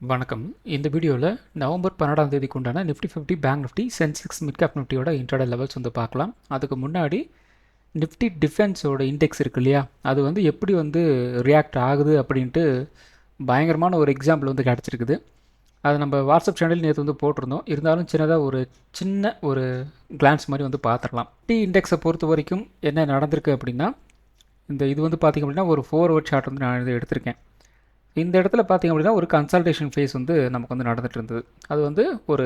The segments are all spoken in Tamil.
வணக்கம். இந்த வீடியோவில் நவம்பர் 12ஆம் தேதிக்கு உண்டான Nifty 50 bank Nifty Sensex mid cap நிஃப்டியோட இன்ட்ராடே லெவல்ஸ் வந்து பார்க்கலாம். அதுக்கு முன்னாடி நிஃப்டி டிஃபென்ஸோட இண்டெக்ஸ் இருக்கு இல்லையா, அது வந்து எப்படி வந்து ரியாக்ட் ஆகுது அப்படின்ட்டு பயங்கரமான ஒரு எக்ஸாம்பிள் வந்து கிடச்சிருக்குது. அது நம்ம வாட்ஸ்அப் சேனல் நேற்று வந்து போட்டிருந்தோம். இருந்தாலும் சின்னதாக ஒரு கிளான்ஸ் மாதிரி வந்து பார்த்துடலாம். நிஃப்டி இண்டெக்ஸை பொறுத்த வரைக்கும் என்ன நடந்திருக்கு அப்படின்னா, இது வந்து பார்த்திங்க அப்படின்னா ஒரு 4 ஹவர் சார்ட் வந்து நான் எடுத்திருக்கேன். இந்த இடத்துல பார்த்திங்க அப்படின்னா ஒரு கன்சல்டேஷன் ஃபேஸ் வந்து நமக்கு வந்து நடந்துகிட்டு இருந்தது. அது வந்து ஒரு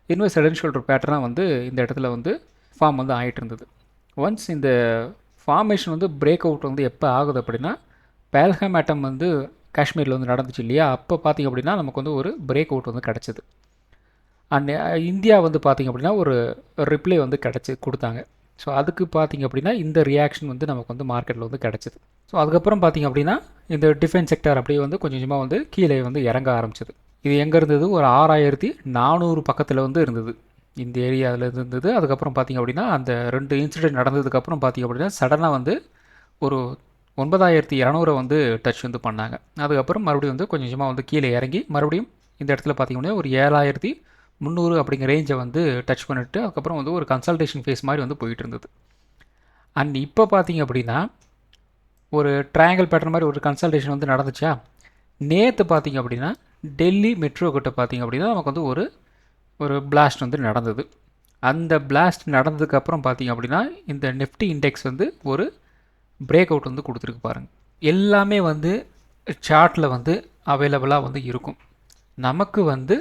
இன்வெர்ஸ் ஹெட் அண்ட் ஷோல்டர் பேட்டர்னாக வந்து இந்த இடத்துல வந்து ஃபார்ம் வந்து ஆகிட்டு இருந்தது. ஒன்ஸ் இந்த ஃபார்மேஷன் வந்து பிரேக் அவுட் வந்து எப்போ ஆகுது அப்படின்னா, பேல்ஹாம் ஆட்டம் வந்து காஷ்மீரில் வந்து நடந்துச்சு இல்லையா, அப்போ பார்த்திங்க அப்படின்னா நமக்கு வந்து ஒரு பிரேக் அவுட் வந்து கிடச்சிது. அண்ட் இந்தியா வந்து பார்த்திங்க அப்படின்னா ஒரு ரிப்ளை வந்து கொடுத்தாங்க. ஸோ அதுக்கு பார்த்திங்க அப்படின்னா இந்த ரியாக்ஷன் வந்து நமக்கு வந்து மார்க்கெட்டில் வந்து கிடச்சிது. ஸோ அதுக்கப்புறம் பார்த்திங்க அப்படின்னா இந்த டிஃபென்ஸ் செக்டர் அப்படியே வந்து கொஞ்சம் கொஞ்சமாக வந்து கீழே வந்து இறங்க ஆரம்பிச்சது. இது எங்கே இருந்தது, ஒரு 6400 பக்கத்தில் வந்து இருந்தது, இந்த ஏரியாவில் இருந்தது. அதுக்கப்புறம் பார்த்திங்க அப்படின்னா அந்த 2 இன்சிடென்ட் நடந்ததுக்கப்புறம் பார்த்திங்க அப்படின்னா சடனாக வந்து ஒரு 9200 வந்து டச் வந்து பண்ணாங்க. அதுக்கப்புறம் மறுபடியும் வந்து கொஞ்சம் கொஞ்சமாக வந்து கீழே இறங்கி மறுபடியும் இந்த இடத்துல பார்த்திங்க அப்படின்னா ஒரு 7300 அப்படிங்கிற ரேஞ்சை வந்து டச் பண்ணிவிட்டு அதுக்கப்புறம் வந்து ஒரு கன்சல்டேஷன் ஃபேஸ் மாதிரி வந்து போயிட்டு இருந்தது. அண்ட் இப்போ பார்த்திங்க அப்படின்னா ஒரு ட்ரையாங்கிள் பேட்டர்ன் மாதிரி ஒரு கன்சல்டேஷன் வந்து நடந்துச்சா. நேற்று பார்த்திங்க அப்படின்னா டெல்லி மெட்ரோ கிட்ட பார்த்திங்க அப்படின்னா நமக்கு வந்து ஒரு பிளாஸ்ட் வந்து நடந்தது. அந்த பிளாஸ்ட் நடந்ததுக்கப்புறம் பார்த்திங்க அப்படின்னா இந்த நிஃப்டி இண்டெக்ஸ் வந்து ஒரு பிரேக் அவுட் வந்து கொடுத்துருக்கு பாருங்கள். எல்லாமே வந்து சார்ட்டில் வந்து அவைலபிளாக வந்து இருக்கும். நமக்கு வந்து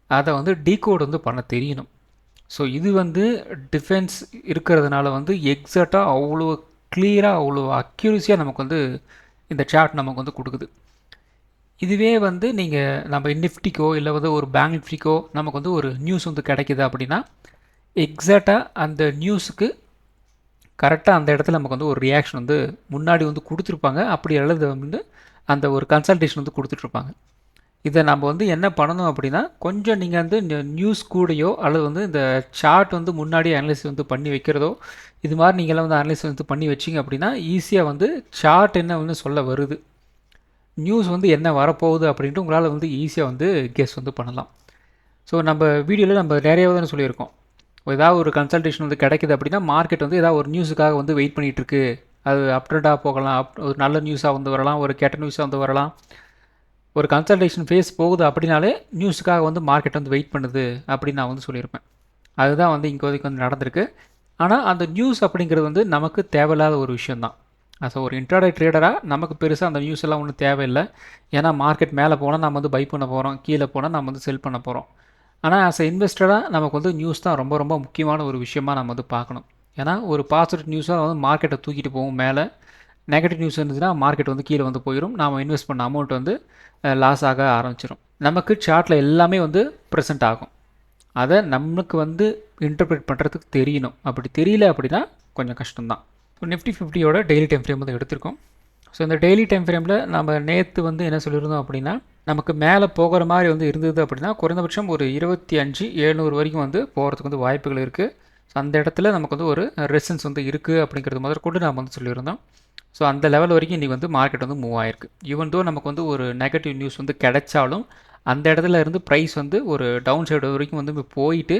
அதை வந்து டீகோட் வந்து பண்ண தெரியணும். ஸோ இது வந்து டிஃபென்ஸ் இருக்கிறதுனால வந்து எக்ஸாக்டாக அவ்வளோ கிளியராக அவ்வளோ அக்யூரஸியாக நமக்கு வந்து இந்த சார்ட் நமக்கு வந்து கொடுக்குது. இதுவே வந்து நம்ம நிஃப்டிக்கோ இல்லை வந்து ஒரு பேங்க் நிஃப்டிக்கோ நமக்கு வந்து ஒரு நியூஸ் வந்து கிடைக்கிது அப்படின்னா எக்ஸாக்டாக அந்த நியூஸுக்கு கரெக்டாக அந்த இடத்துல நமக்கு வந்து ஒரு ரியாக்ஷன் வந்து முன்னாடி வந்து கொடுத்துருப்பாங்க. அப்படி அல்லது வந்து அந்த ஒரு கன்சல்டேஷன் வந்து கொடுத்துட்ருப்பாங்க. இதை நம்ம வந்து என்ன பண்ணணும் அப்படின்னா, கொஞ்சம் நீங்கள் வந்து நியூஸ் கூடயோ அல்லது வந்து இந்த சார்ட் வந்து முன்னாடி அனலைஸ் வந்து பண்ணி வைக்கிறதோ, இது மாதிரி நீங்கள்லாம் வந்து அனலைஸ் வந்து பண்ணி வச்சிங்க அப்படின்னா ஈஸியாக வந்து சார்ட் என்ன வந்து சொல்ல வருது, நியூஸ் வந்து என்ன வரப்போகுது அப்படின்ட்டு உங்களால் வந்து ஈஸியாக வந்து கெஸ் வந்து பண்ணலாம். ஸோ நம்ம வீடியோவில் நம்ம நிறைய தான் சொல்லியிருக்கோம். ஏதாவது ஒரு கன்சல்டேஷன் வந்து கிடைக்குது அப்படின்னா மார்க்கெட் வந்து ஏதாவது ஒரு நியூஸுக்காக வந்து வெயிட் பண்ணிகிட்ருக்கு. அது அப்ட்ரெண்டாக போகலாம், ஒரு நல்ல நியூஸாக வந்து வரலாம், ஒரு கெட்ட நியூஸாக வந்து வரலாம். ஒரு கன்சல்டேஷன் ஃபேஸ் போகுது அப்படின்னாலே நியூஸுக்காக வந்து மார்க்கெட் வந்து வெயிட் பண்ணுது அப்படின்னு நான் வந்து சொல்லியிருப்பேன். அதுதான் வந்து இங்கே வந்து நடந்திருக்கு. ஆனால் அந்த நியூஸ் அப்படிங்கிறது வந்து நமக்கு தேவையில்லாத ஒரு விஷயந்தான். ஸோ ஒரு இன்ட்ராடே ட்ரேடராக நமக்கு பெருசாக அந்த நியூஸ் எல்லாம் ஒன்றும் தேவையில்லை. ஏன்னா மார்க்கெட் மேலே போனால் நம்ம வந்து பை பண்ண போகிறோம், கீழே போனால் நம்ம வந்து செல் பண்ண போகிறோம். ஆனால் ஆஸ் எ இன்வெஸ்டராக நமக்கு வந்து நியூஸ் தான் ரொம்ப ரொம்ப முக்கியமான ஒரு விஷயமாக நம்ம வந்து பார்க்கணும். ஏன்னா ஒரு பாசிட்டிவ் நியூஸாக வந்து மார்க்கெட்டை தூக்கிட்டு போகும் மேலே, நெகட்டிவ் நியூஸ் இருந்துச்சுன்னா மார்க்கெட் வந்து கீழே வந்து போயிடும். நாம் இன்வெஸ்ட் பண்ண அமௌண்ட் வந்து லாஸ் ஆக ஆரம்பிச்சிடும். நமக்கு சார்ட்டில் எல்லாமே வந்து ப்ரெசென்ட் ஆகும். அதை நமக்கு வந்து இன்டர்பிரேட் பண்ணுறதுக்கு தெரியணும். அப்படி தெரியல அப்படின்னா கொஞ்சம் கஷ்டம்தான். ஸோ நிஃப்டி 50யோட டெய்லி டைம் ஃப்ரேம் வந்து எடுத்திருக்கோம். ஸோ இந்த டெய்லி டைம் ஃப்ரேமில் நம்ம நேற்று வந்து என்ன சொல்லியிருந்தோம் அப்படின்னா, நமக்கு மேலே போகிற மாதிரி வந்து இருந்தது அப்படின்னா குறைந்தபட்சம் ஒரு 25,700 வரைக்கும் வந்து போகிறதுக்கு வந்து வாய்ப்புகள் இருக்குது. ஸோ அந்த இடத்துல நமக்கு வந்து ஒரு ரெசிஸ்டன்ஸ் வந்து இருக்குது அப்படிங்கிறது முதற்கொண்டு நாம் வந்து சொல்லியிருந்தோம். ஸோ அந்த லெவல் வரைக்கும் இன்றைக்கி வந்து மார்க்கெட் வந்து மூவ் ஆயிருக்கு. ஈவன் தோ நமக்கு வந்து ஒரு நெகட்டிவ் நியூஸ் வந்து கிடைச்சாலும் அந்த இடத்துல இருந்து ப்ரைஸ் வந்து ஒரு டவுன் சைடு வரைக்கும் வந்து போயிட்டு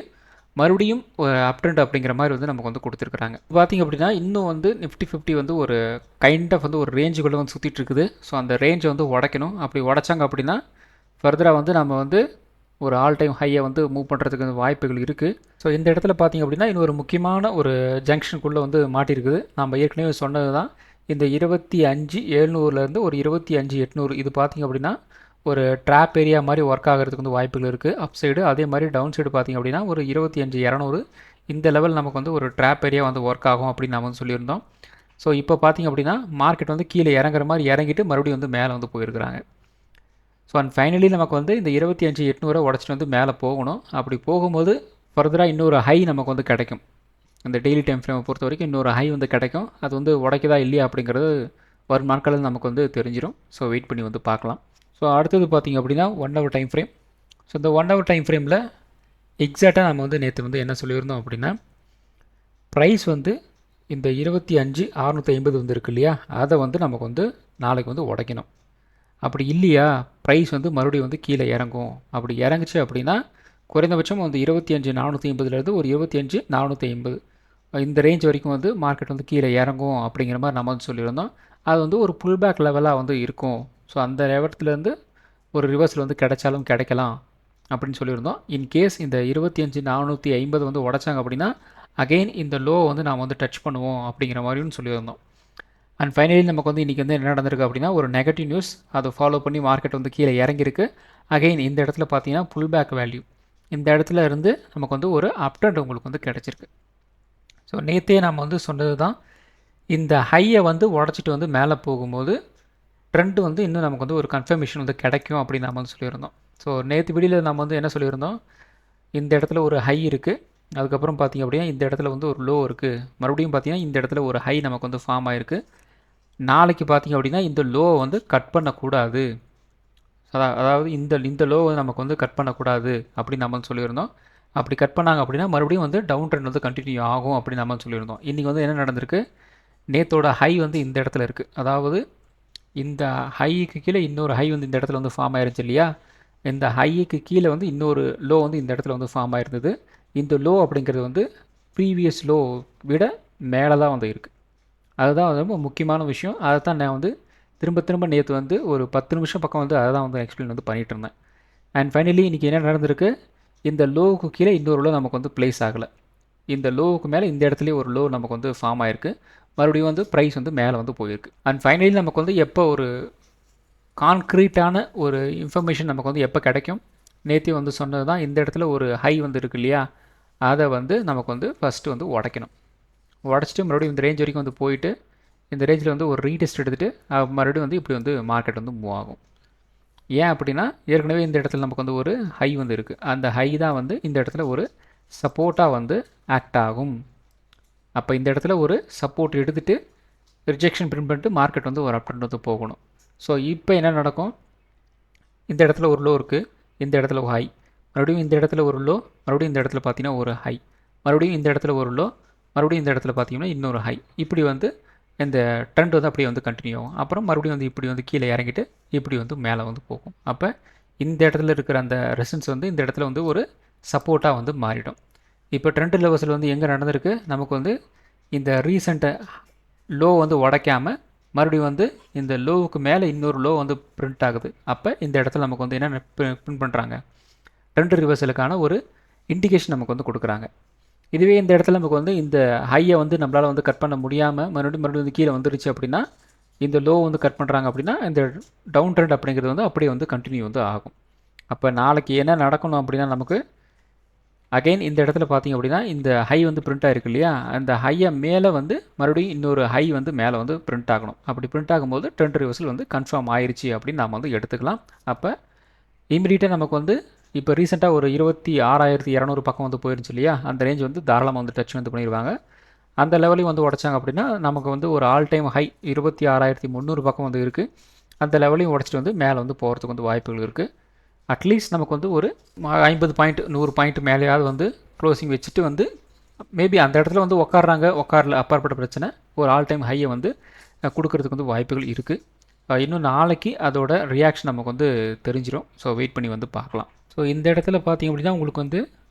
மறுபடியும் ஒரு அப் ட்ரெண்ட் அப்படிங்கிற மாதிரி வந்து நமக்கு வந்து கொடுத்துருக்குறாங்க. பார்த்திங்க அப்படின்னா இன்னும் வந்து நிஃப்டி 50 வந்து ஒரு கைண்ட் ஆஃப் வந்து ஒரு ரேஞ்சுக்குள்ளே வந்து சுற்றிட்டு இருக்குது. ஸோ அந்த ரேஞ்சை வந்து உடைக்கணும். அப்படி உடைச்சாங்க அப்படின்னா ஃபர்தராக வந்து நம்ம வந்து ஒரு ஆல் டைம் ஹையை வந்து மூவ் பண்ணுறதுக்கு வாய்ப்புகள் இருக்குது. ஸோ இந்த இடத்துல பார்த்திங்க அப்படின்னா இன்னொரு முக்கியமான ஒரு ஜங்ஷனுக்குள்ளே வந்து மாட்டியிருக்குது. நம்ம ஏற்கனவே சொன்னது தான். இந்த 25,700லேருந்து ஒரு 25,800 இது பார்த்திங்க அப்படின்னா ஒரு ட்ராப் ஏரியா மாதிரி ஒர்க் ஆகிறதுக்கு வந்து வாய்ப்புகள் இருக்குது அப் சைடு. அதே மாதிரி டவுன் சைடு பார்த்திங்க அப்படின்னா ஒரு 25,200 இந்த லெவல் நமக்கு வந்து ஒரு ட்ராப் ஏரியா வந்து ஒர்க் ஆகும் அப்படின்னு நம்ம வந்து சொல்லியிருந்தோம். ஸோ இப்போ பார்த்திங்க அப்படின்னா மார்க்கெட் வந்து கீழே இறங்குற மாதிரி இறங்கிட்டு மறுபடியும் வந்து மேலே வந்து போயிருக்கிறாங்க. ஸோ அண்ட் ஃபைனலி நமக்கு வந்து இந்த 25,800 உடச்சிட்டு வந்து மேலே போகணும். அப்படி போகும்போது ஃபர்தராக இன்னொரு ஹை நமக்கு வந்து கிடைக்கும். அந்த டெய்லி டைம் ஃப்ரேமை பொறுத்த வரைக்கும் இன்னொரு ஹை வந்து கிடைக்கும். அது வந்து உடைக்குதா இல்லையா அப்படிங்கிறது வரும் நாட்களில் நமக்கு வந்து தெரிஞ்சிடும். ஸோ வெயிட் பண்ணி வந்து பார்க்கலாம். ஸோ அடுத்தது பார்த்திங்க அப்படின்னா 1 ஹவர் டைம் ஃப்ரேம். ஸோ இந்த 1 ஹவர் டைம் ஃப்ரேமில் எக்ஸாக்டாக நம்ம வந்து நேற்று வந்து என்ன சொல்லியிருந்தோம் அப்படின்னா, ப்ரைஸ் வந்து இந்த 25,650 வந்து இருக்கு இல்லையா, அதை வந்து நமக்கு வந்து நாளைக்கு வந்து உடைக்கணும். அப்படி இல்லையா ப்ரைஸ் வந்து மறுபடியும் வந்து கீழே இறங்கும். அப்படி இறங்குச்சு அப்படின்னா குறைந்தபட்சம் வந்து 25,480 ஒரு 25,450 இந்த ரேஞ்ச் வரைக்கும் வந்து மார்க்கெட் வந்து கீழே இறங்கும் அப்படிங்கிற மாதிரி நம்ம வந்து சொல்லியிருந்தோம். அது வந்து ஒரு புல் பேக் லெவலாக வந்து இருக்கும். ஸோ அந்த லெவலத்துலேருந்து ஒரு ரிவர்ஸில் வந்து கிடைச்சாலும் கிடைக்கலாம் அப்படின்னு சொல்லியிருந்தோம். இன்கேஸ் இந்த 25,450 வந்து உடைச்சாங்க அப்படின்னா அகெயின் இந்த லோ வந்து நாம் வந்து டச் பண்ணுவோம் அப்படிங்கிற மாதிரியும் சொல்லியிருந்தோம். அண்ட் ஃபைனலி நமக்கு வந்து இன்றைக்கி வந்து என்ன நடந்திருக்கு அப்படின்னா ஒரு நெகட்டிவ் நியூஸ் அதை ஃபாலோ பண்ணி மார்க்கெட் வந்து கீழே இறங்கியிருக்கு. அகெயின் இந்த இடத்துல பார்த்தீங்கன்னா புல் பேக் வேல்யூ இந்த இடத்துல இருந்து நமக்கு வந்து ஒரு அப் ட்ரெண்ட் உங்களுக்கு வந்து கிடச்சிருக்கு. ஸோ நேற்றே நம்ம வந்து சொன்னது தான், இந்த ஹையை வந்து உடச்சிட்டு வந்து மேலே போகும்போது ட்ரெண்ட் வந்து இன்னும் நமக்கு வந்து ஒரு கன்ஃபர்மேஷன் வந்து கிடைக்கும் அப்படின்னு நம்ம வந்து சொல்லியிருந்தோம். ஸோ நேற்று வீடியோவில் நம்ம வந்து என்ன சொல்லியிருந்தோம், இந்த இடத்துல ஒரு ஹை இருக்குது, அதுக்கப்புறம் பார்த்திங்க அப்படின்னா இந்த இடத்துல வந்து ஒரு லோ இருக்குது, மறுபடியும் பார்த்திங்கன்னா இந்த இடத்துல ஒரு ஹை நமக்கு வந்து ஃபார்ம் ஆகிருக்கு. நாளைக்கு பார்த்திங்க அப்படின்னா இந்த லோவை வந்து கட் பண்ணக்கூடாது, அதாவது இந்த லோ வந்து நமக்கு வந்து கட் பண்ணக்கூடாது அப்படின்னு நம்ம வந்து சொல்லியிருந்தோம். அப்படி கட் பண்ணாங்க அப்படின்னா மறுபடியும் வந்து டவுன் ட்ரெண்ட் வந்து கண்டினியூ ஆகும் அப்படின்னு நம்ம சொல்லியிருந்தோம். இன்றைக்கி வந்து என்ன நடந்திருக்கு, நேற்றோட ஹை வந்து இந்த இடத்துல இருக்குது, அதாவது இந்த ஹைக்கு கீழே இன்னொரு ஹை வந்து இந்த இடத்துல வந்து ஃபார்ம் ஆயிருந்துச்சு இல்லையா, இந்த ஹைக்கு கீழே வந்து இன்னொரு லோ வந்து இந்த இடத்துல வந்து ஃபார்ம் ஆயிருந்தது. இந்த லோ அப்படிங்கிறது வந்து ப்ரீவியஸ் லோ விட மேலே தான் வந்து இருக்குது. அதுதான் ரொம்ப முக்கியமான விஷயம். அதை தான் நான் வந்து திரும்ப திரும்ப நேற்று வந்து ஒரு 10 நிமிஷம் பக்கம் வந்து அதை தான் வந்து எக்ஸ்பிளைன் வந்து பண்ணிகிட்டு இருந்தேன். அண்ட் ஃபைனலி இன்றைக்கி என்ன நடந்திருக்கு, இந்த லோவுக்கு கீழே இன்னொரு லோ நமக்கு வந்து ப்ளேஸ் ஆகலை, இந்த லோவுக்கு மேலே இந்த இடத்துலேயே ஒரு லோ நமக்கு வந்து ஃபார்ம் ஆயிருக்கு, மறுபடியும் வந்து ப்ரைஸ் வந்து மேலே வந்து போயிருக்கு. அண்ட் ஃபைனலி நமக்கு வந்து எப்போ ஒரு கான்க்ரீட்டான ஒரு இன்ஃபர்மேஷன் நமக்கு வந்து எப்போ கிடைக்கும், நேற்று வந்து சொன்னது தான், இந்த இடத்துல ஒரு ஹை வந்து இருக்கு இல்லையா, அதை வந்து நமக்கு வந்து ஃபஸ்ட்டு வந்து உடைக்கணும். உடச்சிட்டு மறுபடியும் இந்த ரேஞ்ச் வரைக்கும் வந்து போயிட்டு இந்த ரேஞ்சில் வந்து ஒரு ரீடெஸ்ட் எடுத்துகிட்டு மறுபடியும் வந்து இப்படி வந்து மார்க்கெட் வந்து மூவ் ஆகும். ஏன் அப்படின்னா ஏற்கனவே இந்த இடத்துல நமக்கு வந்து ஒரு ஹை வந்து இருக்குது, அந்த ஹை தான் வந்து இந்த இடத்துல ஒரு சப்போர்ட்டாக வந்து ஆக்ட் ஆகும். அப்போ இந்த இடத்துல ஒரு சப்போர்ட் எடுத்துகிட்டு ரிஜெக்ஷன் பிரிண்ட் பண்ணிட்டு மார்க்கெட் வந்து ஒரு அப் ட்ரெண்ட் வந்து போகணும். ஸோ இப்போ என்ன நடக்கும், இந்த இடத்துல ஒரு லோ இருக்குது, இந்த இடத்துல ஒரு ஹை, மறுபடியும் இந்த இடத்துல ஒரு லோ, மறுபடியும் இந்த இடத்துல பார்த்தீங்கன்னா ஒரு ஹை, மறுபடியும் இந்த இடத்துல ஒரு லோ, மறுபடியும் இந்த இடத்துல பார்த்தீங்கன்னா இன்னொரு ஹை, இப்படி வந்து இந்த ட்ரெண்ட் வந்து அப்படியே வந்து கண்டினியூ ஆகும். அப்புறம் மறுபடியும் வந்து இப்படி வந்து கீழே இறங்கிட்டு இப்படி வந்து மேலே வந்து போகும். அப்போ இந்த இடத்துல இருக்கிற அந்த ரெசன்ஸ் வந்து இந்த இடத்துல வந்து ஒரு சப்போர்ட்டாக வந்து மாறிடும். இப்போ ட்ரெண்ட் லெவல்ஸில் வந்து எங்கே நடந்திருக்கு, நமக்கு வந்து இந்த ரீசெண்ட்டை லோ வந்து உடைக்காமல் மறுபடியும் வந்து இந்த லோவுக்கு மேலே இன்னொரு லோ வந்து பிரிண்ட் ஆகுது. அப்போ இந்த இடத்துல நமக்கு வந்து என்ன பிரிண்ட் பண்ணுறாங்க, ட்ரெண்ட் ரிவர்சலுக்கான ஒரு இண்டிகேஷன் நமக்கு வந்து கொடுக்குறாங்க. இதுவே இந்த இடத்துல நமக்கு வந்து இந்த ஹையை வந்து நம்மளால் வந்து கட் பண்ண முடியாமல் மறுபடியும் வந்து கீழே வந்துருச்சு அப்படின்னா, இந்த லோ வந்து கட் பண்ணுறாங்க அப்படின்னா இந்த டவுன் ட்ரெண்ட் அப்படிங்கிறது வந்து அப்படியே வந்து கண்டினியூ வந்து ஆகும். அப்போ நாளைக்கு என்ன நடக்கணும் அப்படின்னா, நமக்கு அகைன் இந்த இடத்துல பார்த்திங்க அப்படின்னா இந்த ஹை வந்து பிரிண்ட் ஆகிருக்கு இல்லையா, அந்த ஹையை மேலே வந்து மறுபடியும் இன்னொரு ஹை வந்து மேலே வந்து பிரிண்ட் ஆகணும். அப்படி பிரிண்ட் ஆகும்போது ட்ரெண்ட் ரிவர்சல் வந்து கன்ஃபார்ம் ஆயிடுச்சு அப்படின்னு நாம் வந்து எடுத்துக்கலாம். அப்போ இமீடியட்டாக நமக்கு வந்து இப்போ ரீசெண்டாக ஒரு 26,200 பக்கம் வந்து போயிருந்துச்சு இல்லையா, அந்த ரேஞ்ச் வந்து தாராளமாக வந்து டச் வந்து பண்ணிடுவாங்க. அந்த லெவலையும் வந்து உடைச்சாங்க அப்படின்னா நமக்கு வந்து ஒரு ஆல் டைம் ஹை 26,300 பக்கம் வந்து இருக்குது, அந்த லெவலையும் உடச்சிட்டு வந்து மேலே வந்து போகிறதுக்கு வந்து வாய்ப்புகள் இருக்குது. அட்லீஸ்ட் நமக்கு வந்து ஒரு 50 பாயிண்ட் 100 பாயிண்ட் மேலேயாவது வந்து க்ளோசிங் வச்சுட்டு வந்து மேபி அந்த இடத்துல வந்து உட்காரல அப்பாற்பட்ட பிரச்சனை, ஒரு ஆல் டைம் ஹையை வந்து கொடுக்கறதுக்கு வந்து வாய்ப்புகள் இருக்குது. இன்னும் நாளைக்கு அதோட ரியாக்ஷன் நமக்கு வந்து தெரிஞ்சிடும். ஸோ வெயிட் பண்ணி வந்து பார்க்கலாம். ஸோ இந்த இடத்துல பார்த்திங்க அப்படின்னா உங்களுக்கு வந்து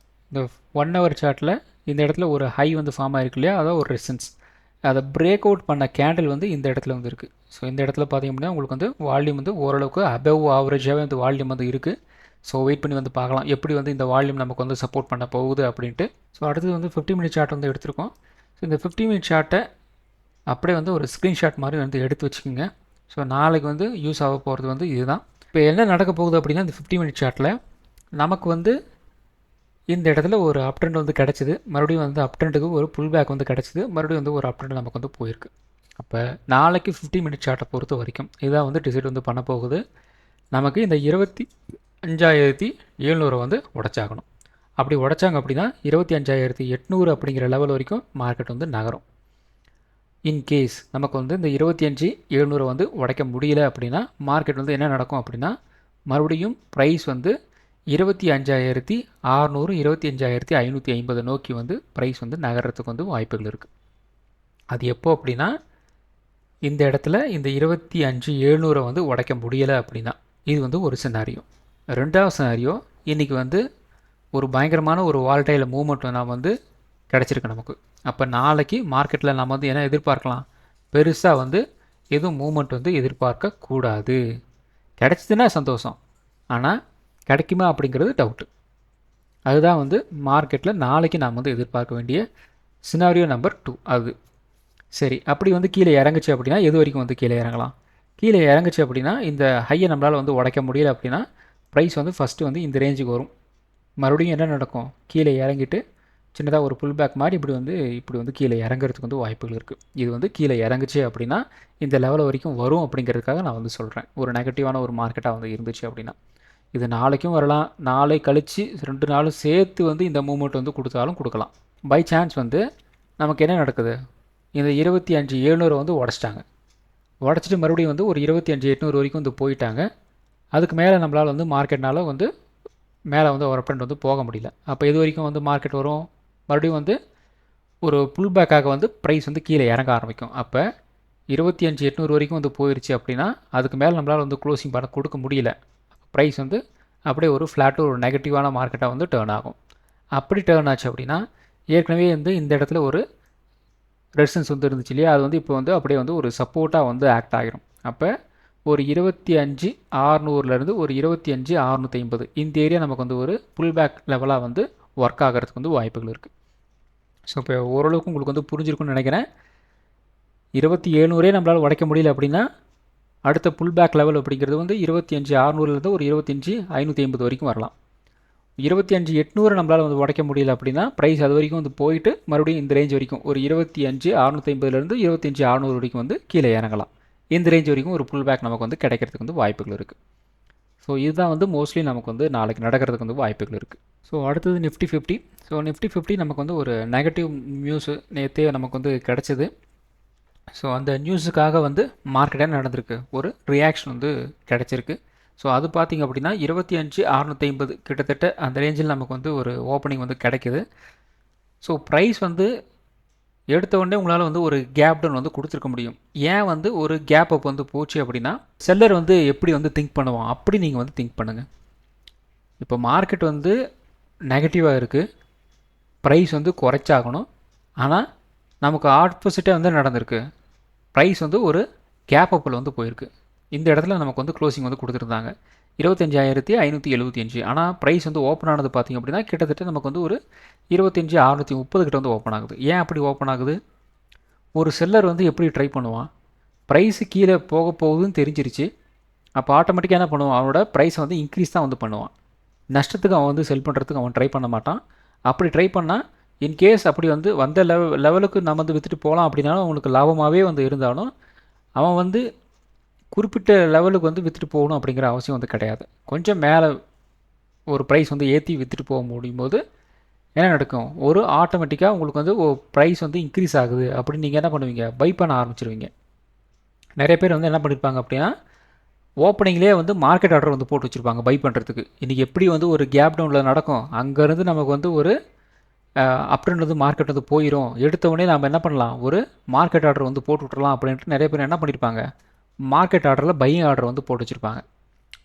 இந்த 1 ஹவர் சார்ட்டில் இந்த இடத்துல ஒரு ஹை வந்து ஃபார்ம் ஆகிருக்கு இல்லையா, அதாவது ஒரு ரெசன்ஸ், அதை பிரேக் அவுட் பண்ண கேண்டில் வந்து இந்த இடத்துல வந்து இருக்குது. ஸோ இந்த இடத்துல பார்த்திங்க அப்படின்னா உங்களுக்கு வந்து வால்யூம் வந்து ஓரளவுக்கு அபவ் ஆவரேஜாகவே வந்து வால்யூம் வந்து இருக்குது. ஸோ வெயிட் பண்ணி வந்து பார்க்கலாம் எப்படி வந்து இந்த வால்யூம் நமக்கு வந்து சப்போர்ட் பண்ண போகுது அப்படின்ட்டு. ஸோ அடுத்தது வந்து 50 மினிட் சார்ட் வந்து எடுத்திருக்கோம். ஸோ இந்த 50 மினிட் சார்ட்டை அப்படியே வந்து ஒரு ஸ்க்ரீன்ஷாட் மாதிரி வந்து எடுத்து வச்சுக்கோங்க. ஸோ நாளைக்கு வந்து யூஸ் ஆக போகிறது வந்து இதுதான். இப்போ என்ன நடக்க போகுது அப்படின்னா, இந்த 50 மினிட் சார்ட்டில் நமக்கு வந்து இந்த இடத்துல ஒரு அப் ட்ரெண்ட் வந்து கிடச்சிது, மறுபடியும் வந்து அப் ட்ரெண்டுக்கு ஒரு புல் பேக் வந்து கிடச்சிது, மறுபடியும் வந்து ஒரு அப் ட்ரெண்ட் நமக்கு வந்து போயிருக்கு. அப்போ நாளைக்கு 50 மினிட் சார்ட்டை பொறுத்த வரைக்கும் இதுதான் வந்து டிசைட் வந்து பண்ண போகுது. நமக்கு இந்த 25,700 வந்து உடைச்சாகணும். அப்படி உடைச்சாங்க அப்படின்னா 25,800 அப்படிங்கிற லெவல் வரைக்கும் மார்க்கெட் வந்து நகரும். இன்கேஸ் நமக்கு வந்து இந்த 25,700 வந்து உடைக்க முடியல அப்படின்னா மார்க்கெட் வந்து என்ன நடக்கும் அப்படின்னா, மறுபடியும் ப்ரைஸ் வந்து 25,600 25,550 நோக்கி வந்து ப்ரைஸ் வந்து நகர்றதுக்கு வந்து வாய்ப்புகள் இருக்குது. அது எப்போ அப்படின்னா, இந்த இடத்துல இந்த 25,700 வந்து உடைக்க முடியலை அப்படின்னா இது வந்து ஒரு சினாரியோ. ரெண்டாவது சினாரியோ, இன்றைக்கி வந்து ஒரு பயங்கரமான ஒரு வால்டைல மூவ்மெண்ட் நாம் வந்து கிடச்சிருக்கு நமக்கு. அப்போ நாளைக்கு மார்க்கெட்டில் நம்ம வந்து என்ன எதிர்பார்க்கலாம், பெருசாக வந்து எதுவும் மூவ்மெண்ட் வந்து எதிர்பார்க்கக்கூடாது. கிடைச்சதுன்னா சந்தோஷம், ஆனால் கிடைக்குமா அப்படிங்கிறது டவுட்டு. அதுதான் வந்து மார்க்கெட்டில் நாளைக்கு நாம் வந்து எதிர்பார்க்க வேண்டிய சினாரியோ நம்பர் 2. அது சரி, அப்படி வந்து கீழே இறங்குச்சு அப்படின்னா எது வரைக்கும் வந்து கீழே இறங்கலாம்? கீழே இறங்குச்சு அப்படின்னா இந்த ஹையை நம்மளால் வந்து உடைக்க முடியல அப்படின்னா ப்ரைஸ் வந்து ஃபஸ்ட்டு வந்து இந்த ரேஞ்சுக்கு வரும். மறுபடியும் என்ன நடக்கும், கீழே இறங்கிட்டு சின்னதாக ஒரு புல் பேக் மாதிரி இப்படி வந்து கீழே இறங்குறதுக்கு வந்து வாய்ப்புகள் இருக்குது. இது வந்து கீழே இறங்குச்சு அப்படின்னா இந்த லெவல் வரைக்கும் வரும் அப்படிங்கிறதுக்காக நான் வந்து சொல்கிறேன். ஒரு நெகட்டிவான ஒரு மார்க்கெட்டாக வந்து இருந்துச்சு அப்படின்னா இது நாளைக்கும் வரலாம், நாளை கழித்து 2 நாளும் சேர்த்து வந்து இந்த மூமெண்ட் வந்து கொடுத்தாலும் கொடுக்கலாம். பை சான்ஸ் வந்து நமக்கு என்ன நடக்குது, இந்த 25,700 வந்து உடச்சிட்டாங்க. உடச்சிட்டு மறுபடியும் வந்து ஒரு 25,800 வரைக்கும் வந்து போயிட்டாங்க. அதுக்கு மேலே நம்மளால் வந்து மார்க்கெட்னால வந்து மேலே வந்து ஒரு ட்ரெண்ட் வந்து போக முடியல. அப்போ எது வரைக்கும் வந்து மார்க்கெட் வரும், மறுபடியும் வந்து ஒரு புல் பேக்காக வந்து ப்ரைஸ் வந்து கீழே இறங்க ஆரம்பிக்கும். அப்போ 25,800 வரைக்கும் வந்து போயிடுச்சு அப்படின்னா அதுக்கு மேலே நம்மளால் வந்து க்ளோசிங் பண்ண கொடுக்க முடியல. ப்ரைஸ் வந்து அப்படியே ஒரு ஃப்ளாட்டு ஒரு நெகட்டிவான மார்க்கெட்டாக வந்து டேர்ன் ஆகும். அப்படி டேர்ன் ஆச்சு அப்படின்னா ஏற்கனவே வந்து இந்த இடத்துல ஒரு ரெசிஸ்டன்ஸ் வந்து இருந்துச்சு இல்லையா, அது வந்து இப்போ வந்து அப்படியே வந்து ஒரு சப்போர்ட்டாக வந்து ஆக்ட் ஆகிரும். அப்போ ஒரு 25,600லேருந்து ஒரு 25,650 இந்த ஏரியா நமக்கு வந்து ஒரு புல் பேக் லெவலாக வந்து ஒர்க் ஆகிறதுக்கு வந்து வாய்ப்புகள் இருக்குது. ஸோ இப்போ ஓரளவுக்கு உங்களுக்கு வந்து புரிஞ்சிருக்குன்னு நினைக்கிறேன். 27,000 நம்மளால் உடைக்க முடியல அப்படின்னா அடுத்த புல் பேக் லெவல் அப்படிங்கிறது வந்து 25,600லேருந்து ஒரு 25,550 வரைக்கும் வரலாம். 25,800 நம்மளால் வந்து உடைக்க முடியல அப்படின்னா ப்ரைஸ் அது வரைக்கும் வந்து போயிட்டு மறுபடியும் இந்த ரேஞ்ச் வரைக்கும் ஒரு 25,650லேருந்து 25,600 வரைக்கும் வந்து கீழே இறங்கலாம். இந்த ரேஞ்ச் வரைக்கும் ஒரு புல் பேக் நமக்கு வந்து கிடைக்கிறதுக்கு வந்து வாய்ப்புகள் இருக்குது. ஸோ இதுதான் வந்து மோஸ்ட்லி நமக்கு வந்து நாளைக்கு நடக்கிறதுக்கு வந்து வாய்ப்புகள் இருக்குது. ஸோ அடுத்தது நிஃப்டி 50. ஸோ நிஃப்டி 50 நமக்கு வந்து ஒரு நெகட்டிவ் நியூஸு நேற்றே நமக்கு வந்து கிடச்சிது. ஸோ அந்த நியூஸுக்காக வந்து மார்க்கெட் என்ன நடந்திருக்கு, ஒரு ரியாக்ஷன் வந்து கிடச்சிருக்கு. ஸோ அது பார்த்திங்க அப்படின்னா 25,650 கிட்டத்தட்ட அந்த ரேஞ்சில் நமக்கு வந்து ஒரு ஓப்பனிங் வந்து கிடைக்குது. ஸோ ப்ரைஸ் வந்து எடுத்த உடனே உங்களால் வந்து ஒரு கேப் டவுன் வந்து கொடுத்துருக்க முடியும். ஏன் வந்து ஒரு கேப் அப் வந்து போச்சு அப்படின்னா செல்லர் வந்து எப்படி வந்து திங்க் பண்ணுவான் அப்படி நீங்கள் வந்து திங்க் பண்ணுங்கள். இப்போ மார்க்கெட் வந்து நெகட்டிவாக இருக்குது, ப்ரைஸ் வந்து குறைச்சாகணும், ஆனால் நமக்கு ஆப்போசிட்டாக வந்து நடந்திருக்கு. ப்ரைஸ் வந்து ஒரு கேப் அப்பில் வந்து போயிருக்கு. இந்த இடத்துல நமக்கு வந்து க்ளோசிங் வந்து கொடுத்துருந்தாங்க 25,575. ஆனால் ப்ரைஸ் வந்து ஓப்பன் ஆனது பார்த்திங்க அப்படின்னா கிட்டத்தட்ட நமக்கு வந்து ஒரு 25,630 கிட்ட வந்து ஓப்பன் ஆகுது. ஏன் அப்படி ஓப்பன் ஆகுது, ஒரு செல்லர் வந்து எப்படி ட்ரை பண்ணுவான், ப்ரைஸு கீழே போக போகுதுன்னு தெரிஞ்சிருச்சு, அப்போ ஆட்டோமேட்டிக்காக என்ன பண்ணுவான், அவனோட ப்ரைஸை வந்து இன்க்ரீஸ் தான் வந்து பண்ணுவான். நஷ்டத்துக்கு அவன் வந்து செல் பண்ணுறதுக்கு அவன் ட்ரை பண்ண மாட்டான். அப்படி ட்ரை பண்ணால் இன்கேஸ் அப்படி வந்து வந்த லெவலுக்கு நம்ம வந்து விற்றுட்டு போகலாம் அப்படின்னாலும் அவனுக்கு லாபமாகவே வந்து இருந்தாலும் அவன் வந்து குறிப்பிட்ட லெவலுக்கு வந்து விற்றுட்டு போகணும் அப்படிங்கிற அவசியம் வந்து கிடையாது. கொஞ்சம் மேலே ஒரு ப்ரைஸ் வந்து ஏற்றி விற்றுட்டு போக முடியும் போது என்ன நடக்கும், ஒரு ஆட்டோமேட்டிக்காக உங்களுக்கு வந்து ப்ரைஸ் வந்து இன்க்ரீஸ் ஆகுது அப்படின்னு நீங்கள் என்ன பண்ணுவீங்க, பை பண்ண ஆரம்பிச்சிருவீங்க. நிறைய பேர் வந்து என்ன பண்ணியிருப்பாங்க அப்படின்னா ஓப்பனிங்லேயே வந்து மார்க்கெட் ஆர்டர் வந்து போட்டு வச்சுருப்பாங்க பை பண்ணுறதுக்கு. இன்றைக்கி எப்படி வந்து ஒரு கேப் டவுனில் நடக்கும், அங்கேருந்து நமக்கு வந்து ஒரு அப்ட்ரெண்ட் வந்து மார்க்கெட் வந்து போயிடும், எடுத்த உடனே நம்ம என்ன பண்ணலாம், ஒரு மார்க்கெட் ஆர்டர் வந்து போட்டு விட்றலாம் அப்படின்ட்டு நிறைய பேர் என்ன பண்ணியிருப்பாங்க, மார்க்கெட் ஆர்டரில் பையிங் ஆர்டர் வந்து போட்டு வச்சுருப்பாங்க.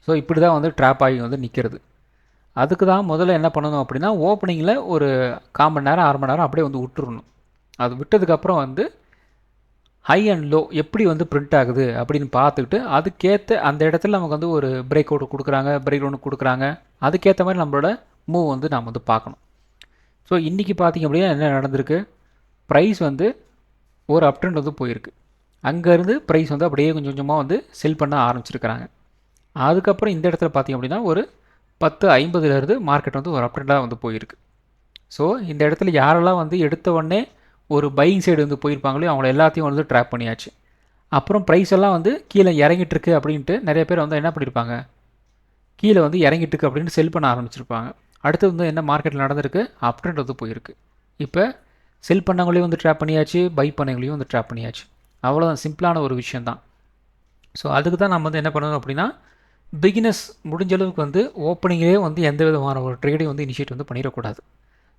ஸோ இப்படி தான் வந்து ட்ராப் ஆகி வந்து நிற்கிறது. அதுக்கு தான் முதல்ல என்ன பண்ணணும் அப்படின்னா ஓப்பனிங்கில் ஒரு 1/4 மணி நேரம் 1/2 மணி நேரம் அப்படியே வந்து விட்டுறணும். அது விட்டதுக்கப்புறம் வந்து ஹை அண்ட் லோ எப்படி வந்து பிரிண்ட் ஆகுது அப்படின்னு பார்த்துக்கிட்டு அதுக்கேற்ற அந்த இடத்துல நமக்கு வந்து ஒரு பிரேக் அவுட் கொடுக்குறாங்க, பிரேக் டவுன் கொடுக்குறாங்க, அதுக்கேற்ற மாதிரி நம்மளோட மூவ் வந்து நாம் வந்து பார்க்கணும். ஸோ இன்றைக்கி பார்த்திங்க அப்படின்னா என்ன நடந்திருக்கு, ப்ரைஸ் வந்து ஒரு அப் ட்ரெண்ட் வந்து போயிருக்கு, அங்கேருந்து ப்ரைஸ் வந்து அப்படியே கொஞ்சம் கொஞ்சமாக வந்து செல் பண்ண ஆரம்பிச்சிருக்கிறாங்க. அதுக்கப்புறம் இந்த இடத்துல பார்த்திங்க அப்படின்னா ஒரு 10.50 மார்க்கெட் வந்து ஒரு அப் ட்ரெண்டாக வந்து போயிருக்கு. ஸோ இந்த இடத்துல யாரெல்லாம் வந்து எடுத்த உடனே ஒரு பையிங் சைடு வந்து போயிருப்பாங்களோ அவங்கள எல்லாத்தையும் வந்து ட்ராப் பண்ணியாச்சு. அப்புறம் ப்ரைஸ் எல்லாம் வந்து கீழே இறங்கிட்டுருக்கு அப்படின்ட்டு நிறைய பேர் வந்து என்ன பண்ணியிருப்பாங்க, கீழே வந்து இறங்கிட்டுருக்கு அப்படின்ட்டு செல் பண்ண ஆரம்பிச்சிருப்பாங்க. அடுத்து வந்து என்ன மார்க்கெட்டில் நடந்திருக்கு, அப் ட்ரெண்ட் வந்து போயிருக்கு. இப்போ செல் பண்ணவங்களையும் வந்து ட்ராப் பண்ணியாச்சு, பை பண்ணவங்களையும் வந்து ட்ராப் பண்ணியாச்சு. அவ்வளோதான், சிம்பிளான ஒரு விஷயந்தான். ஸோ அதுக்கு தான் நம்ம வந்து என்ன பண்ணணும் அப்படின்னா பிகினஸ் முடிஞ்ச அளவுக்கு வந்து ஓப்பனிங்லேயே வந்து எந்த விதமான ஒரு ட்ரேடையும் வந்து இனிஷியேட் வந்து பண்ணிடக்கூடாது.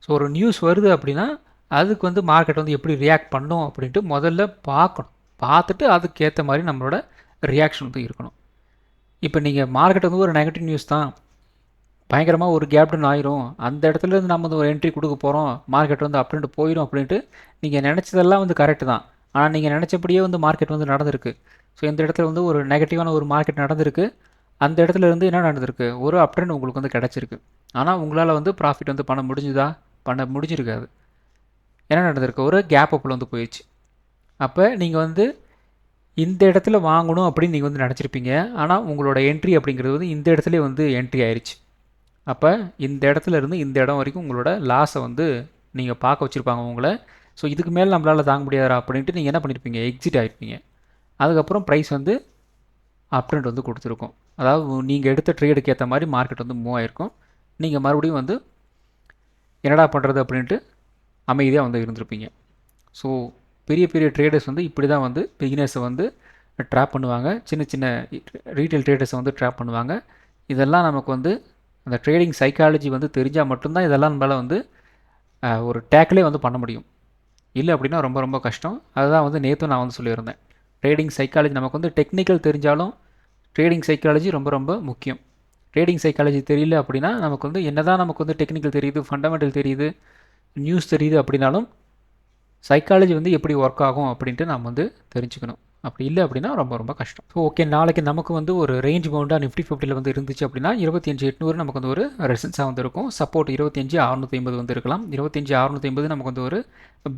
ஸோ ஒரு நியூஸ் வருது அப்படின்னா அதுக்கு வந்து மார்க்கெட் வந்து எப்படி ரியாக்ட் பண்ணும் அப்படின்ட்டு முதல்ல பார்க்கணும். பார்த்துட்டு அதுக்கேற்ற மாதிரி நம்மளோட ரியாக்ஷன் வந்து இருக்கணும். இப்போ நீங்கள் மார்க்கெட் வந்து ஒரு நெகட்டிவ் நியூஸ் தான், பயங்கரமாக ஒரு கேப் டவுன் ஆயிரும், அந்த இடத்துலேருந்து நம்ம வந்து ஒரு என்ட்ரி கொடுக்க போகிறோம், மார்க்கெட் வந்து அப்படின்ட்டு போயிடும் அப்படின்ட்டு நீங்கள் நினச்சதெல்லாம் வந்து கரெக்டு தான். ஆனால் நீங்கள் நினச்சபடியே வந்து மார்க்கெட் வந்து நடந்திருக்கு. ஸோ இந்த இடத்துல வந்து ஒரு நெகட்டிவான ஒரு மார்க்கெட் நடந்திருக்கு, அந்த இடத்துல இருந்து என்ன நடந்திருக்கு, ஒரு அப் ட்ரெண்ட் உங்களுக்கு வந்து கிடச்சிருக்கு. ஆனால் உங்களால் வந்து ப்ராஃபிட் வந்து பண்ண முடிஞ்சுதா? பண்ண முடிஞ்சிருக்காது. என்ன நடந்திருக்கு, ஒரு கேப் அப்பில் வந்து போயிடுச்சு. அப்போ நீங்கள் வந்து இந்த இடத்துல வாங்கணும் அப்படின்னு நீங்கள் வந்து நினச்சிருப்பீங்க, ஆனால் உங்களோட என்ட்ரி அப்படிங்கிறது வந்து இந்த இடத்துல வந்து என்ட்ரி ஆயிடுச்சு. அப்போ இந்த இடத்துல இருந்து இந்த இடம் வரைக்கும் உங்களோட லாஸை வந்து நீங்கள் பார்க்க வச்சுருப்பாங்க உங்களை. ஸோ இதுக்கு மேலே நம்மளால் தாங்க முடியாதா அப்படின்ட்டு நீங்கள் என்ன பண்ணியிருப்பீங்க, எக்ஸிட் ஆகிருப்பீங்க. அதுக்கப்புறம் ப்ரைஸ் வந்து அப் ட்ரெண்ட் வந்து கொடுத்துருக்கும். அதாவது நீங்கள் எடுத்த ட்ரேடுக்கு ஏற்ற மாதிரி மார்க்கெட் வந்து மூவ் ஆகிருக்கும். நீங்கள் மறுபடியும் வந்து என்னடா பண்ணுறது அப்படின்ட்டு அமைதியாக வந்து இருந்திருப்பீங்க. ஸோ பெரிய பெரிய ட்ரேடர்ஸ் வந்து இப்படி தான் வந்து பிகினர்ஸை வந்து ட்ராப் பண்ணுவாங்க, சின்ன சின்ன ரீட்டைல் ட்ரேடர்ஸை வந்து ட்ராப் பண்ணுவாங்க. இதெல்லாம் நமக்கு வந்து அந்த ட்ரேடிங் சைக்காலஜி வந்து தெரிஞ்சால் மட்டும்தான் இதெல்லாம் நம்மளால் வந்து ஒரு டேக்கிலே வந்து பண்ண முடியும். இல்லை அப்படின்னா ரொம்ப ரொம்ப கஷ்டம். அதுதான் வந்து நேற்று நான் வந்து சொல்லியிருந்தேன், ட்ரேடிங் சைக்காலஜி நமக்கு வந்து டெக்னிக்கல் தெரிஞ்சாலும் ட்ரேடிங் சைக்காலஜி ரொம்ப ரொம்ப முக்கியம். ட்ரேடிங் சைக்காலஜி தெரியல அப்படின்னா நமக்கு வந்து என்னதான் நமக்கு வந்து டெக்னிக்கல் தெரியுது, ஃபண்டமெண்டல் தெரியுது, நியூஸ் தெரியுது அப்படின்னாலும் சைக்காலஜி வந்து எப்படி ஒர்க் ஆகும் அப்படின்ட்டு நம்ம வந்து தெரிஞ்சுக்கணும். அப்படி இல்லை அப்படின்னா ரொம்ப ரொம்ப கஷ்டம். ஸோ ஓகே, நாளைக்கு நமக்கு வந்து ஒரு ரேஞ்ச் பவுண்டாக நிஃப்டி 50 வந்து இருந்துச்சு அப்படின்னா 25,800 நமக்கு வந்து ஒரு ரெசன்ஸாக வந்து இருக்கும். சப்போர்ட் 25,650 வந்து இருக்கலாம். 25,650 நமக்கு வந்து ஒரு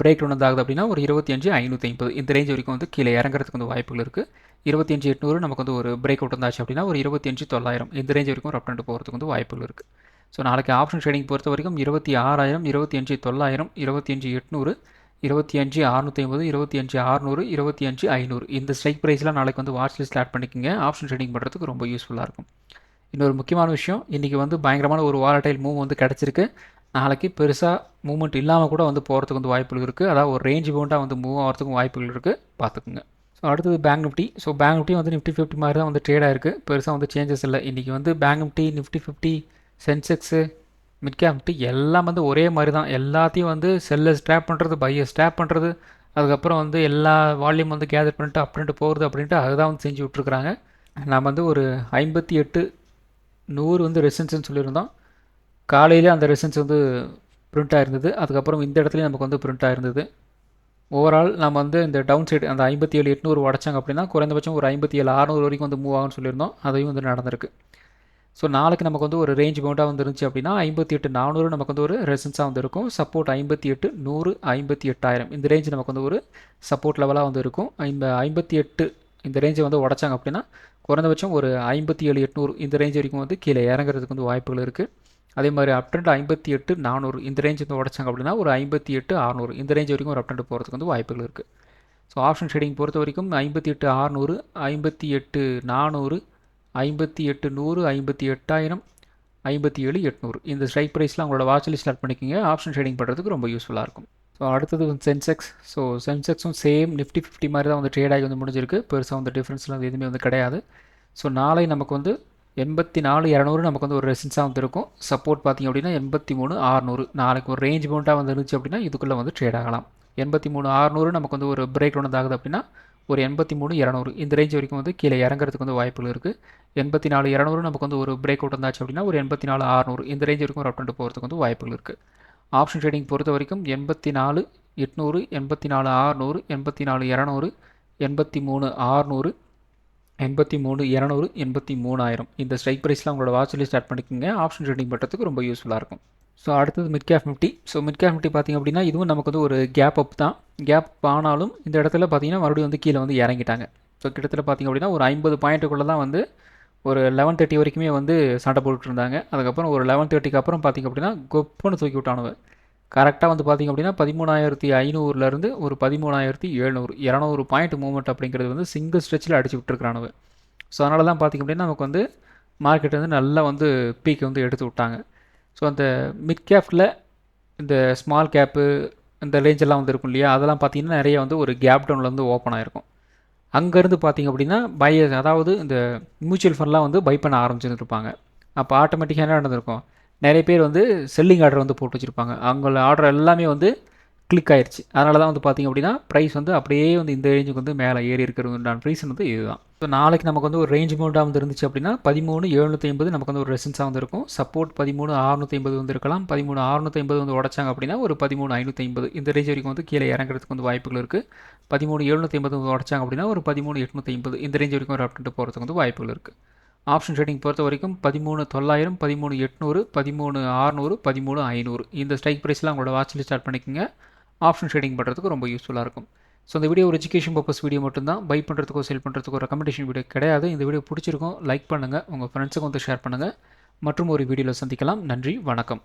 பிரேக் டவுன் வந்து ஆகுது அப்படின்னா ஒரு 25,550 இந்த ரேஞ்ச் வரைக்கும் வந்து கீழே இறங்குறதுக்கு வந்து வாய்ப்புகள் இருக்குது. 25,800 நமக்கு வந்து ஒரு பிரேக் அவுட் வந்தாச்சு அப்படின்னா ஒரு 25,900 இந்த ரேஞ்ச் வரைக்கும் ஒரு அப் ட்ரெண்ட் போகிறதுக்கு வந்து வாய்ப்புகள் இருக்குது. ஸோ நாளைக்கு ஆப்ஷன் ட்ரேடிங் பொறுத்த வரைக்கும் 26,000, 25,900, 25,800, 25,650, 25,600, 25,500 இந்த ஸ்ட்ரைக் ப்ரைஸ்லாம் நாளைக்கு வந்து வாட்ச் லிஸ்ட் ஆட் பண்ணிக்கோங்க. ஆப்ஷன் ட்ரேடிங் பண்ணுறதுக்கு ரொம்ப யூஸ்ஃபுல்லாக இருக்கும். இன்னொரு முக்கியமான விஷயம், இன்றைக்கி வந்து பயங்கரமான ஒரு வாலடைல் மூவ் வந்து கிடச்சிருக்கு. நாளைக்கு பெருசாக மூவ்மெண்ட் இல்லாமல் கூட வந்து போகிறதுக்கு வந்து வாய்ப்புகள் இருக்குது. அதாவது ஒரு ரேஞ்ச் பவுண்டாக வந்து மூவ் ஆகிறதுக்கும் வாய்ப்புகள் இருக்குது, பார்த்துக்குங்க. ஸோ அடுத்தது bank Nifty. So bank Nifty வந்து நிஃப்டி 50 மாதிரி தான் வந்து ட்ரேடாக இருக்குது, பெருசாக வந்து சேஞ்சஸ் இல்லை. இன்றைக்கி வந்து bank Nifty, Nifty 50, Sensex, mid cap Nifty எல்லாம் வந்து ஒரே மாதிரி தான். எல்லாத்தையும் வந்து செல்லர்ஸ் ட்ராப் பண்ணுறது, பையர்ஸ் ட்ராப் பண்ணுறது, அதுக்கப்புறம் வந்து எல்லா வால்யூம் வந்து கேதர் பண்ணிட்டு அப்படின்ட்டு போகிறது அப்படின்ட்டு அதுதான் வந்து செஞ்சு விட்ருக்குறாங்க. நாம் வந்து ஒரு 58,100 வந்து ரெசன்ஸ்ன்னு சொல்லியிருந்தோம். காலையில் அந்த ரெசன்ஸ் வந்து பிரிண்ட் ஆகிருந்தது. அதுக்கப்புறம் இந்த இடத்துலையும் நமக்கு வந்து பிரிண்ட் ஆகிருந்தது. ஓவரால் நம்ம வந்து இந்த டவுன் சைடு அந்த 57,800 உடச்சாங்க அப்படின்னா குறைந்தபட்சம் ஒரு 57,600 வரைக்கும் வந்து மூவ் ஆகும்னு சொல்லியிருந்தோம். அதையும் வந்து நடந்திருக்கு. ஸோ நாளைக்கு நமக்கு வந்து ஒரு ரேஞ்ச் பவுண்டாக வந்து இருந்துச்சு அப்படின்னா 58,400 நமக்கு வந்து ஒரு ரெசன்ஸாக வந்து இருக்கும். சப்போர்ட் 58,100, 58,000 இந்த ரேஞ்ச் நமக்கு வந்து ஒரு சப்போர்ட் லெவலாக வந்து இருக்கும். இந்த 58 இந்த ரேஞ்சை வந்து உடச்சாங்க அப்படின்னா குறைந்தபட்சம் ஒரு 57,800 இந்த ரேஞ்ச் வரைக்கும் வந்து கீழே இறங்குறதுக்கு வந்து வாய்ப்புகள் இருக்குது. அதே மாதிரி அப் ட்ரெண்ட் 58,400 இந்த ரேஞ்ச் வந்து உடச்சாங்க அப்படின்னா ஒரு 58,600 இந்த ரேஞ்ச் வரைக்கும் ஒரு அப் ட்ரெண்ட் போகிறதுக்கு வந்து வாய்ப்புகள் இருக்குது. ஸோ ஆப்ஷன் ட்ரேடிங் பொறுத்த வரைக்கும் 58,600, 58,400, 58,100, 58,000, 57,800 இந்த ஸ்ட்ரைக் ப்ரைஸ்லாம் உங்களோட வாட்ச் லிஸ்ட் ஸ்டார்ட் பண்ணிக்கோங்க. ஆப்ஷன் ட்ரேடிங் பண்ணுறதுக்கு ரொம்ப யூஸ்ஃபுல்லாக இருக்கும். ஸோ அடுத்தது வந்து சென்செக்ஸ். ஸோ சென்செக்ஸும் சேம் நிஃப்டி 50 மாதிரி தான் வந்து ட்ரேட் ஆகி வந்து முடிஞ்சிருக்கு. பெருசாக வந்து டிஃப்ரென்ஸ்லாம் எதுவுமே வந்து கிடையாது. ஸோ நாளை நமக்கு வந்து 84,200 நமக்கு வந்து ஒரு ரெசன்ஸாக வந்து இருக்கும். சப்போர்ட் பார்த்திங்க அப்படின்னா 83,600 நாளைக்கு ஒரு ரேஞ்ச் பவுண்டாக வந்து இருந்துச்சு அப்படின்னா இதுக்குள்ளே வந்து ட்ரேட் ஆகலாம். 83,600 நமக்கு வந்து ஒரு பிரேக் டவுன் ஆகுது அப்படின்னா ஒரு 83,200 இந்த ரேஞ்ச் வரைக்கும் வந்து கீழே இறங்குறதுக்கு வந்து வாய்ப்புகள் இருக்குது. 84,200 நமக்கு வந்து ஒரு பிரேக் அவுட் வந்தாச்சு அப்படின்னா ஒரு 84,600 இந்த ரேஞ்ச் வரைக்கும் ஒரு அப் ட்ரெண்ட் போகிறதுக்கு வந்து வாய்ப்புகள் இருக்குது. ஆப்ஷன் ட்ரேடிங் பொறுத்த வரைக்கும் 84,800, 84,600, 84,200, 83,600, 83,200, 83,000 இந்த ஸ்ட்ரைக் ப்ரைஸ்லாம் உங்களோட வாட்ச் லிஸ்ட் ஸ்டார்ட் பண்ணிக்கோங்க. ஆப்ஷன் ட்ரேடிங் பண்ணுறதுக்கு ரொம்ப யூஸ்ஃபுல்லாக இருக்கும். ஸோ அடுத்தது mid cap Nifty. So mid cap Nifty பார்த்திங்க அப்படின்னா இதுவும் நமக்கு வந்து ஒரு கேப் அப் தான். கேப் ஆனாலும் இந்த இடத்துல பார்த்திங்கன்னா மறுபடியும் வந்து கீழே வந்து இறங்கிட்டாங்க. ஸோ கிட்டத்தட்ட பார்த்திங்க அப்படின்னா ஒரு 50 பாயிண்ட்டுக்குள்ளே தான் வந்து ஒரு 11:30 வரைக்குமே வந்து சண்டை போட்டுட்டு இருந்தாங்க. அதுக்கப்புறம் ஒரு 11:30க்கு அப்புறம் பார்த்திங்க அப்படின்னா கொப்புன்னு தூக்கி விட்டானுவ. கரெக்டாக வந்து பார்த்திங்க அப்படின்னா 13,500லேருந்து ஒரு 13,700 200 பாயிண்ட் மூவ்மெண்ட் அப்படிங்கிறது வந்து சிங்கிள் ஸ்ட்ரெச்சில் அடிச்சு விட்டுருக்கானுவ. ஸோ அதனால தான் பார்த்திங்க அப்படின்னா நமக்கு வந்து மார்க்கெட் வந்து நல்லா வந்து பீக்கை வந்து எடுத்து விட்டாங்க. ஸோ அந்த மிட் கேப்பில் இந்த ஸ்மால் கேப்பு இந்த ரேஞ்செல்லாம் வந்து இருக்கும் இல்லையா, அதெல்லாம் பார்த்திங்கன்னா நிறைய வந்து ஒரு கேப் டவுனில் வந்து ஓப்பன் ஆகிருக்கும். அங்கேருந்து பார்த்திங்க அப்படின்னா அதாவது இந்த மியூச்சுவல் ஃபண்ட்லாம் வந்து பை பண்ண ஆரம்பிச்சுருப்பாங்க. அப்போ ஆட்டோமேட்டிக்காக என்ன நடந்திருக்கும், நிறைய பேர் வந்து செல்லிங் ஆர்டர் வந்து போட்டு வச்சுருப்பாங்க. அவங்கள ஆர்டர் எல்லாமே வந்து கிளிக் ஆயிடுச்சு. அதனால தான் வந்து பார்த்திங்க அப்படின்னா ப்ரைஸ் வந்து அப்படியே வந்து இந்த ரேஞ்சுக்கு வந்து மேலே ஏறி இருக்கிறதுண்டான ரீசன் வந்து இதுதான். ஸோ நாளைக்கு நமக்கு வந்து ஒரு ரேஞ்ச் மவுண்டாக வந்து இருந்துச்சு அப்படின்னா 13,750 நமக்கு வந்து ஒரு ரெசன்ஸாக வந்து இருக்கும். சப்போர்ட் 13,650 வந்து இருக்கலாம். 13,650 வந்து உடச்சாங்க அப்படின்னா ஒரு 13,550 இந்த ரேஞ்ச் வரைக்கும் வந்து கீழே இறங்குறதுக்கு வந்து வாய்ப்புகள் இருக்குது. 13,750 வந்து உடச்சாங்க அப்படின்னா ஒரு 13,850 இந்த ரேஞ்ச் வரைக்கும் ஒரு அப்டேட் போகிறதுக்கு வந்து வாய்ப்புகள் இருக்குது. ஆப்ஷன் ட்ரேடிங் பொறுத்த வரைக்கும் 13,900, 13,800, 13,600, 13,500 இந்த ஸ்ட்ரைக் ப்ரைஸ்லாம் உங்களோட வாட்ச் லிஸ்ட் ஸ்டார்ட் பண்ணிக்கோங்க. ஆப்ஷன் ட்ரேடிங் பண்ணுறதுக்கு ரொம்ப யூஸ்ஃபுல்லாக இருக்கும். ஸோ இந்த வீடியோ ஒரு எஜுகேஷன் பர்பஸ் வீடியோ மட்டும்தான். பை பண்ணுறதுக்கோ செல் பண்ணுறதுக்கோ ரெக்கமெண்டேஷன் வீடியோ கிடையாது. இந்த வீடியோ பிடிச்சிருக்கும் லைக் பண்ணுங்கள், உங்கள் ஃப்ரெண்ட்ஸுக்கு வந்து ஷேர் பண்ணுங்கள். மற்றும் ஒரு வீடியோவில் சந்திக்கலாம். நன்றி, வணக்கம்.